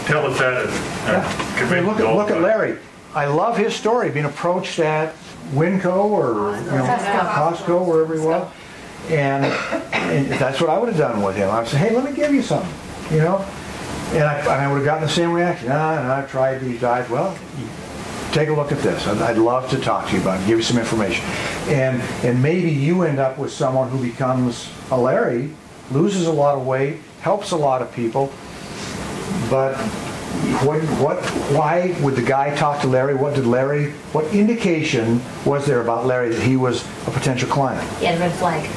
tell us that. I mean, look at Larry. I love his story, being approached at Winco or Costco, wherever he was. And that's what I would have done with him. I would say, hey, let me give you something, And I would have gotten the same reaction. I've tried these diets. Well, take a look at this. I'd love to talk to you about it, give you some information. And maybe you end up with someone who becomes a Larry, loses a lot of weight, helps a lot of people, but why would the guy talk to Larry? What indication was there about Larry that he was a potential client? He had a red flag.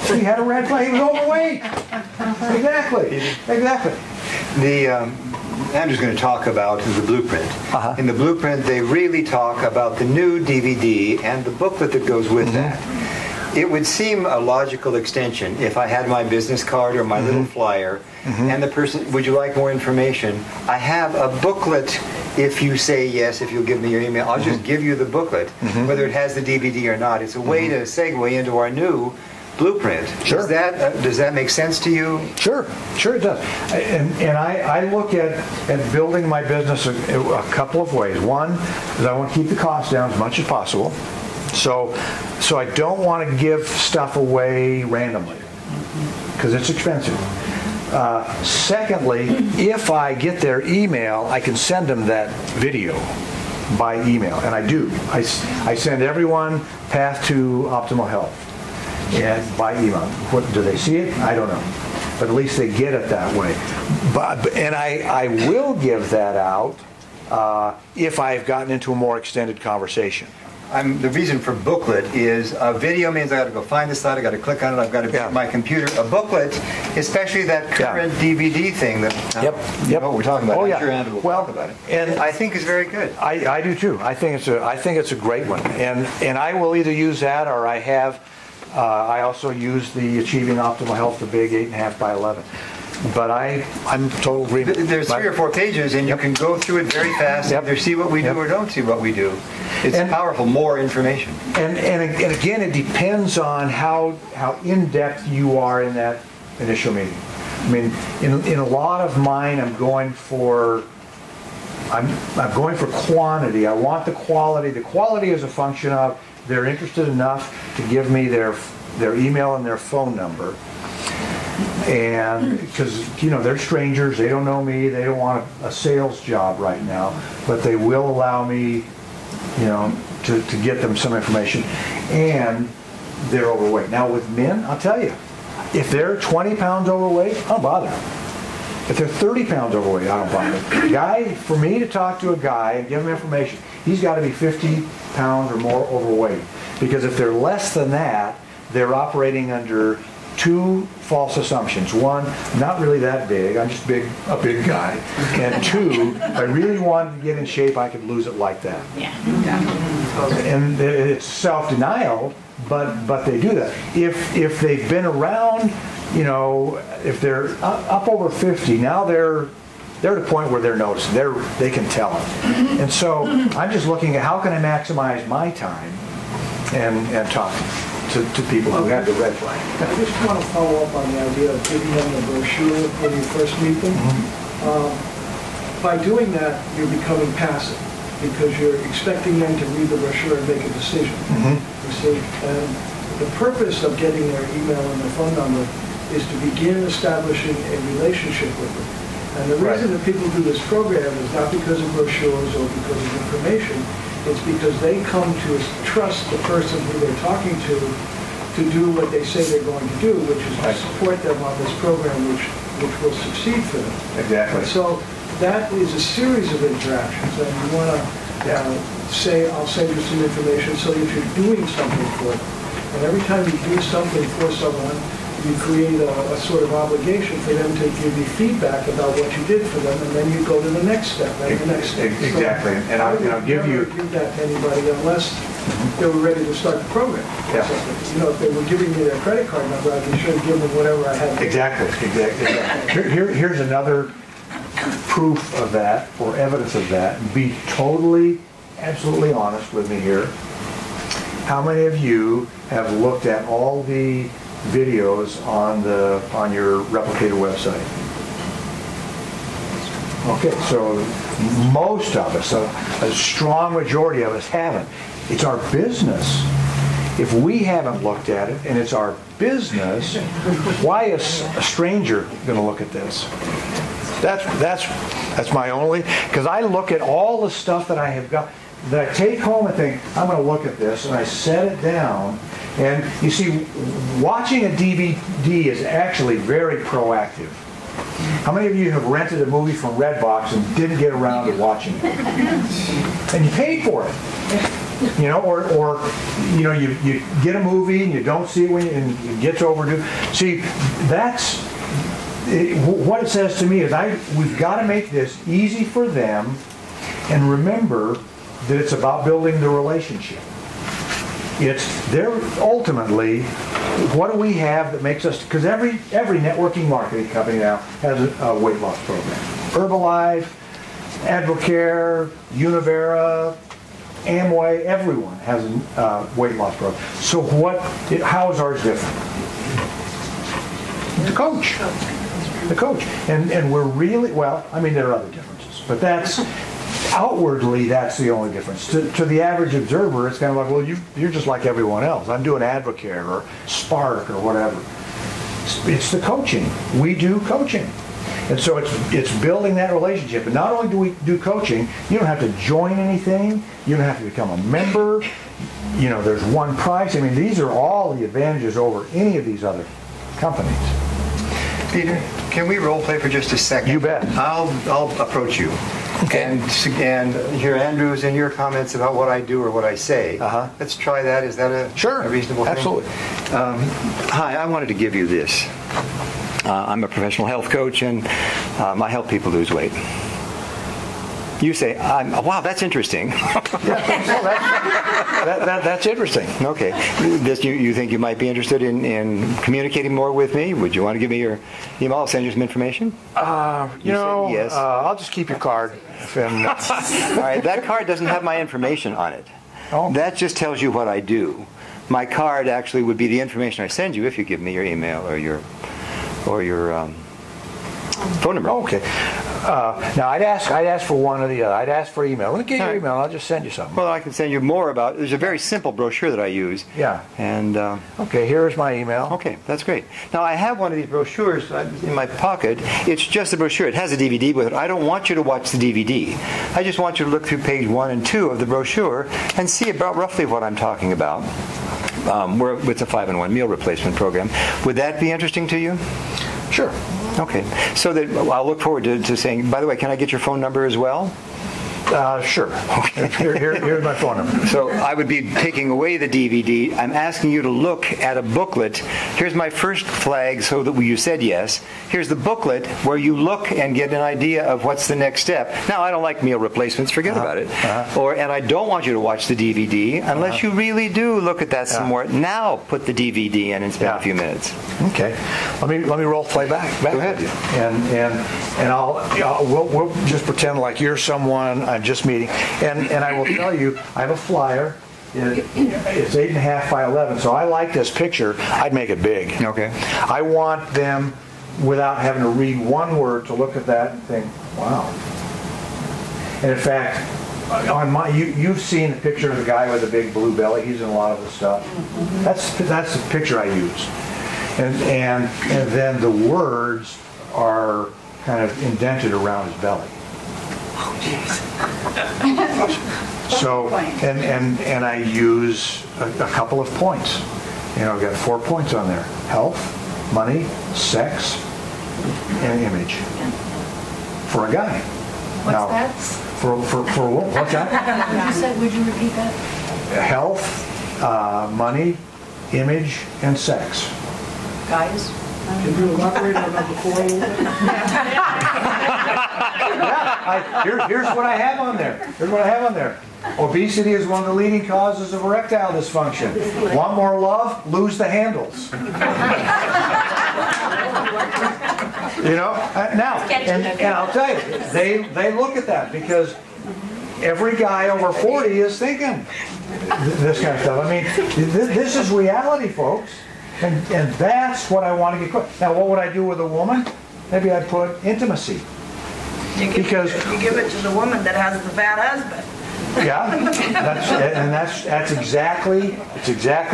He had a red flag. He was overweight. Exactly. Andrew's going to talk about the blueprint. In the blueprint, they really talk about the new DVD and the booklet that goes with that. It would seem a logical extension if I had my business card or my little flyer, and the person, would you like more information? I have a booklet. If you say yes, if you'll give me your email, I'll just give you the booklet, whether it has the DVD or not. It's a way to segue into our new blueprint. Sure. Does that make sense to you? Sure it does. And I look at building my business a couple of ways. One is I want to keep the costs down as much as possible. So I don't want to give stuff away randomly because it's expensive. Secondly, if I get their email, I can send them that video by email, and I do. I send everyone Path to Optimal Health. And by email. Do they see it? I don't know. But at least they get it that way. And I will give that out if I've gotten into a more extended conversation. The reason for booklet is a video means I got to go find the slide, I got to click on it, I've got to be on my computer. A booklet, especially that current DVD thing that what we're talking about. I'm sure Andrew will talk about it. And I think is very good. I do too. I think it's a great one. And I will either use that or I have. I also use the Achieving Optimal Health, the big 8.5 by 11. But I'm total agreement. There's 3 or 4 pages, and you can go through it very fast. Either see what we do or don't see what we do. It's powerful, more information. And again, it depends on how in depth you are in that initial meeting. I mean, in a lot of mine, I'm going for quantity. I want the quality. The quality is a function of they're interested enough to give me their email and their phone number. And because they're strangers, they don't know me, they don't want a sales job right now, but they will allow me to get them some information. And they're overweight. Now with men, I'll tell you, if they're 20 pounds overweight, I don't bother. If they're 30 pounds overweight, I don't bother. For me to talk to a guy and give him information, he's got to be 50 pounds or more overweight. Because if they're less than that, they're operating under 2 false assumptions. 1, I'm not really that big, I'm just a big guy. And 2, if I really wanted to get in shape, I could lose it like that. And it's self-denial, but they do that. If they've been around, if they're up over 50, now they're at a point where they're noticing. They can tell it. And so I'm just looking at how can I maximize my time and talk to people who have the red flag. I just want to follow up on the idea of giving them the brochure when you first meet them. By doing that, you're becoming passive because you're expecting them to read the brochure and make a decision. You see, and the purpose of getting their email and their phone number is to begin establishing a relationship with them. And the reason that people do this program is not because of brochures or because of information. It's because they come to trust the person who they're talking to do what they say they're going to do, which is to support them on this program, which will succeed for them. Exactly. And so that is a series of interactions, and you want to say, I'll send you some information so that you're doing something for them. And every time you do something for someone, you create a sort of obligation for them to give you feedback about what you did for them, and then you go to the next step, and the next step. Exactly. So and I'll give you that to anybody unless they were ready to start the program. If they were giving me their credit card number, I'd be sure to give them whatever I had. Exactly. Here's another proof of that, or evidence of that. Be totally, absolutely honest with me here. How many of you have looked at all the videos on your replicator website? Okay, so most of us, a strong majority of us haven't. It's our business. If we haven't looked at it and it's our business, why is a stranger going to look at this? That's my only, because I look at all the stuff that I have got, that I take home and think, I'm going to look at this, and I set it down. And you see, watching a DVD is actually very proactive. How many of you have rented a movie from Redbox and didn't get around to watching it? And you paid for it. You know, or you know, you get a movie and you don't see it when and it gets overdue. See, that's what it says to me is we've got to make this easy for them, and remember that it's about building the relationship. They're ultimately, what do we have that makes us, because every networking marketing company now has a weight loss program. Herbalife, Advocare, Univera, Amway, everyone has a weight loss program. So how is ours different? The coach. The coach. And we're really, well, I mean, there are other differences, but outwardly, that's the only difference. To the average observer, it's kind of like, well, you're just like everyone else. I'm doing Advocare or Spark or whatever. It's the coaching. We do coaching. And so it's building that relationship. And not only do we do coaching, you don't have to join anything. You don't have to become a member. You know, there's one price. I mean, these are all the advantages over any of these other companies. Peter, can we role play for just a second? You bet. I'll approach you. Okay. And hear Andrew's and your comments about what I do or what I say. Let's try that. Is that a reasonable thing? Absolutely. Hi, I wanted to give you this. I'm a professional health coach, and I help people lose weight. You say, wow, that's interesting. That's interesting. Okay. You think you might be interested in communicating more with me? Would you want to give me your email? I'll send you some information. Yes. I'll just keep your card. All right. That card doesn't have my information on it. Oh. That just tells you what I do. My card actually would be the information I send you if you give me your email or your phone number. Okay. Now I'd ask for one or the other. I'd ask for email. Let me get your email. I'll just send you something. Well, I can send you more about. There's a very simple brochure that I use. Yeah. And okay, here's my email. Okay, that's great. Now I have one of these brochures in my pocket. It's just a brochure. It has a DVD with it. I don't want you to watch the DVD. I just want you to look through page 1 and 2 of the brochure and see about roughly what I'm talking about. It's a 5-in-1 meal replacement program. Would that be interesting to you? Sure. Okay. So I'll look forward to saying, by the way, can I get your phone number as well? Sure. Okay. Here's my phone number. So I would be taking away the DVD. I'm asking you to look at a booklet. Here's my first flag so that you said yes. Here's the booklet where you look and get an idea of what's the next step. Now, I don't like meal replacements. Forget about it. And I don't want you to watch the DVD unless you really do look at that some more. Now put the DVD in and spend a few minutes. Okay. Let me role play back Go ahead. with you. And we'll just pretend like you're someone I'm just meeting, and I will tell you, I have a flyer. It's 8.5 by 11, so I like this picture. I'd make it big. Okay. I want them, without having to read one word, to look at that and think, wow. And in fact, you've seen the picture of the guy with the big blue belly. He's in a lot of the stuff. That's the picture I use. And then the words are kind of indented around his belly. So, and I use a couple of points. I've got 4 points on there: health, money, sex, and image. For a guy. What's that? For what's that? Would you repeat that? Health, money, image, and sex. Guys? Can you elaborate on number 4 a little bit? Here's what I have on there. Obesity is one of the leading causes of erectile dysfunction. Want more love? Lose the handles. Now, and I'll tell you, they look at that because every guy over 40 is thinking this kind of stuff. I mean, this is reality, folks. And that's what I want to get quick. Now, what would I do with a woman? Maybe I'd put intimacy. Because You give it to the woman that has the fat husband. yeah, that's exactly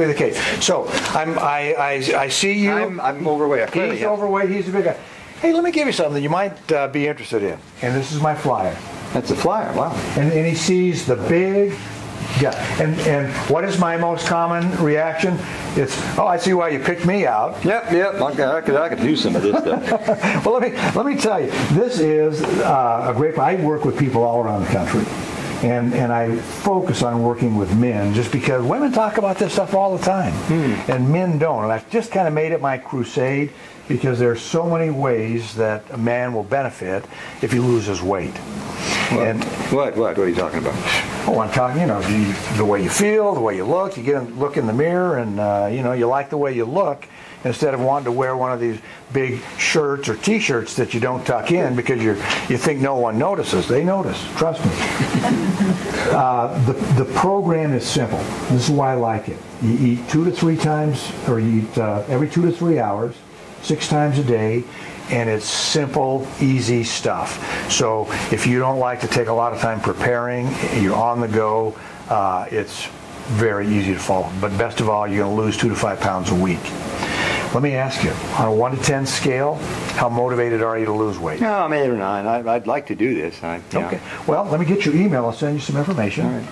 the case. So I see you. I'm overweight. He's overweight. He's a big guy. Hey, let me give you something you might be interested in. And this is my flyer. That's a flyer. Wow. And he sees the big guy. And what is my most common reaction? It's, oh, I see why you picked me out. Yep. I could do some of this stuff. Well, let me tell you, this is a great. I work with people all around the country. And I focus on working with men just because women talk about this stuff all the time, and men don't. And I've just kind of made it my crusade because there are so many ways that a man will benefit if he loses weight. What are you talking about? Oh, I'm talking, the way you feel, the way you look. You look in the mirror and, you like the way you look instead of wanting to wear one of these big shirts or T-shirts that you don't tuck in because you think no one notices. They notice, trust me. The program is simple. This is why I like it. You eat 2 to 3 times, or you eat every 2 to 3 hours, 6 times a day, and it's simple, easy stuff. So if you don't like to take a lot of time preparing, you're on the go, it's very easy to follow. But best of all, you're going to lose 2 to 5 pounds a week. Let me ask you, on a 1 to 10 scale, how motivated are you to lose weight? No, I'm 8 or 9. I'd like to do this. Okay. Well, let me get your email. I'll send you some information. All right.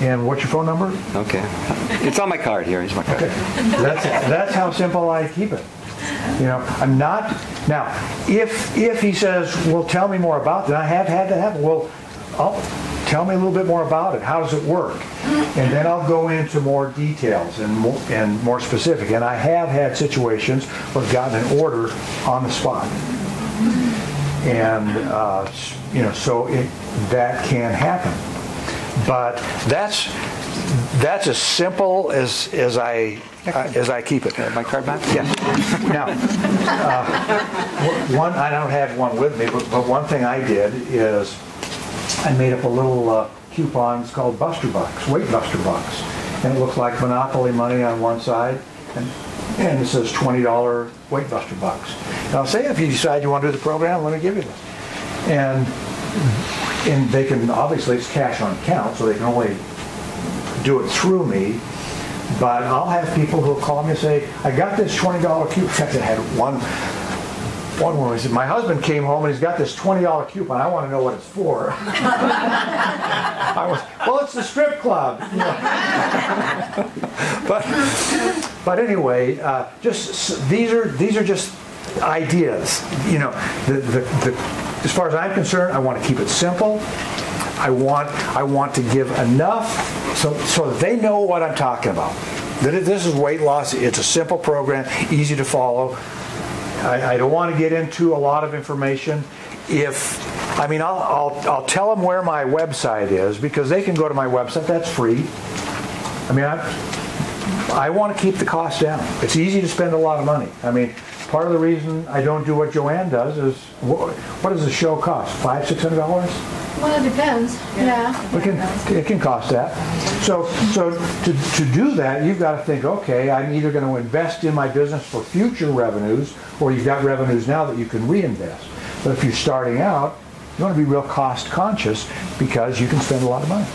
And what's your phone number? Okay. It's on my card here. Here's my card. Okay. That's how simple I keep it. I'm not. Now, if he says, well, tell me more about that, I have had that happen. Well, tell me a little bit more about it. How does it work? And then I'll go into more details and more specific. And I have had situations where I've gotten an order on the spot. And, so that can happen. But that's as simple as I keep it. My card back? Yeah. Now, I don't have one with me, but one thing I did is I made up a little coupon. It's called Buster Bucks, Weight Buster Bucks, and it looks like Monopoly money on one side, and it says $20 Weight Buster Bucks. And I'll say, if you decide you want to do the program, let me give you this. And they can, obviously it's cash on account, so they can only do it through me. But I'll have people who'll call me and say, I got this $20 coupon. In fact, I had one woman said, my husband came home and he's got this $20 coupon. I want to know what it's for. Well, it's the strip club. But anyway, these are just ideas. As far as I'm concerned, I want to keep it simple. I want to give enough so that they know what I'm talking about. That this is weight loss. It's a simple program, easy to follow. I don't want to get into a lot of information. I'll tell them where my website is because they can go to my website. That's free. I want to keep the cost down. It's easy to spend a lot of money. Part of the reason I don't do what Joanne does is, what does the show cost? $500, $600? Well, it depends. Yeah. It can cost that. So to do that, you've got to think, okay, I'm either going to invest in my business for future revenues, or you've got revenues now that you can reinvest. But if you're starting out, you want to be real cost conscious because you can spend a lot of money.